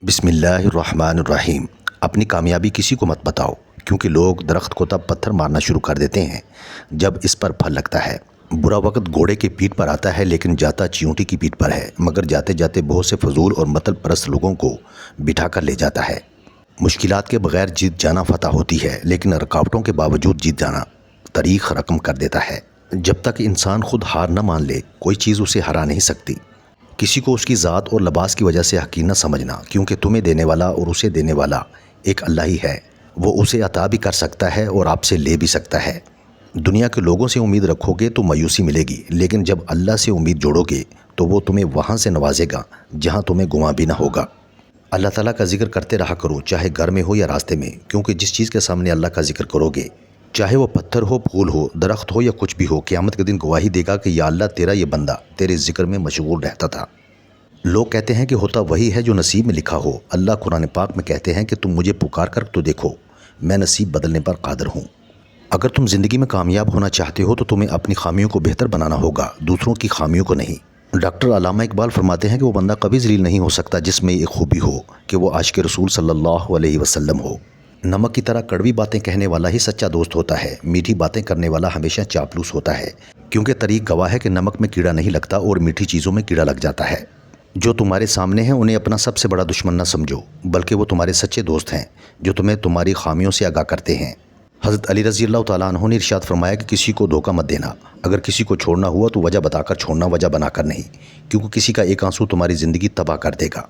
بسم اللہ الرحمن الرحیم۔ اپنی کامیابی کسی کو مت بتاؤ، کیونکہ لوگ درخت کو تب پتھر مارنا شروع کر دیتے ہیں جب اس پر پھل لگتا ہے۔ برا وقت گھوڑے کی پیٹھ پر آتا ہے لیکن جاتا چیونٹی کی پیٹھ پر ہے، مگر جاتے جاتے بہت سے فضول اور مطلب پرست لوگوں کو بٹھا کر لے جاتا ہے۔ مشکلات کے بغیر جیت جانا فتح ہوتی ہے، لیکن رکاوٹوں کے باوجود جیت جانا تاریخ رقم کر دیتا ہے۔ جب تک انسان خود ہار نہ مان لے، کوئی چیز اسے ہرا نہیں سکتی۔ کسی کو اس کی ذات اور لباس کی وجہ سے حقیر نہ سمجھنا، کیونکہ تمہیں دینے والا اور اسے دینے والا ایک اللہ ہی ہے۔ وہ اسے عطا بھی کر سکتا ہے اور آپ سے لے بھی سکتا ہے۔ دنیا کے لوگوں سے امید رکھو گے تو مایوسی ملے گی، لیکن جب اللہ سے امید جوڑو گے تو وہ تمہیں وہاں سے نوازے گا جہاں تمہیں گناہ بھی نہ ہوگا۔ اللہ تعالیٰ کا ذکر کرتے رہا کرو، چاہے گھر میں ہو یا راستے میں، کیونکہ جس چیز کے سامنے اللہ کا ذکر کرو گے، چاہے وہ پتھر ہو، پھول ہو، درخت ہو یا کچھ بھی ہو، قیامت کے دن گواہی دے گا کہ یا اللہ تیرا یہ بندہ تیرے ذکر میں مشغول رہتا تھا۔ لوگ کہتے ہیں کہ ہوتا وہی ہے جو نصیب میں لکھا ہو۔ اللہ قرآن پاک میں کہتے ہیں کہ تم مجھے پکار کر تو دیکھو، میں نصیب بدلنے پر قادر ہوں۔ اگر تم زندگی میں کامیاب ہونا چاہتے ہو تو تمہیں اپنی خامیوں کو بہتر بنانا ہوگا، دوسروں کی خامیوں کو نہیں۔ ڈاکٹر علامہ اقبال فرماتے ہیں کہ وہ بندہ کبھی ذلیل نہیں ہو سکتا جس میں ایک خوبی ہو کہ وہ عاشق رسول صلی اللہ علیہ وسلم ہو۔ نمک کی طرح کڑوی باتیں کہنے والا ہی سچا دوست ہوتا ہے، میٹھی باتیں کرنے والا ہمیشہ چاپلوس ہوتا ہے، کیونکہ طریق گواہ ہے کہ نمک میں کیڑا نہیں لگتا اور میٹھی چیزوں میں کیڑا لگ جاتا ہے۔ جو تمہارے سامنے ہیں انہیں اپنا سب سے بڑا دشمن نہ سمجھو، بلکہ وہ تمہارے سچے دوست ہیں جو تمہیں تمہاری خامیوں سے آگاہ کرتے ہیں۔ حضرت علی رضی اللہ تعالیٰ عنہ نے ارشاد فرمایا کہ کسی کو دھوکہ مت دینا، اگر کسی کو چھوڑنا ہوا تو وجہ بتا کر چھوڑنا، وجہ بنا کر نہیں، کیونکہ کسی کا ایک آنسو تمہاری زندگی تباہ کر دے گا۔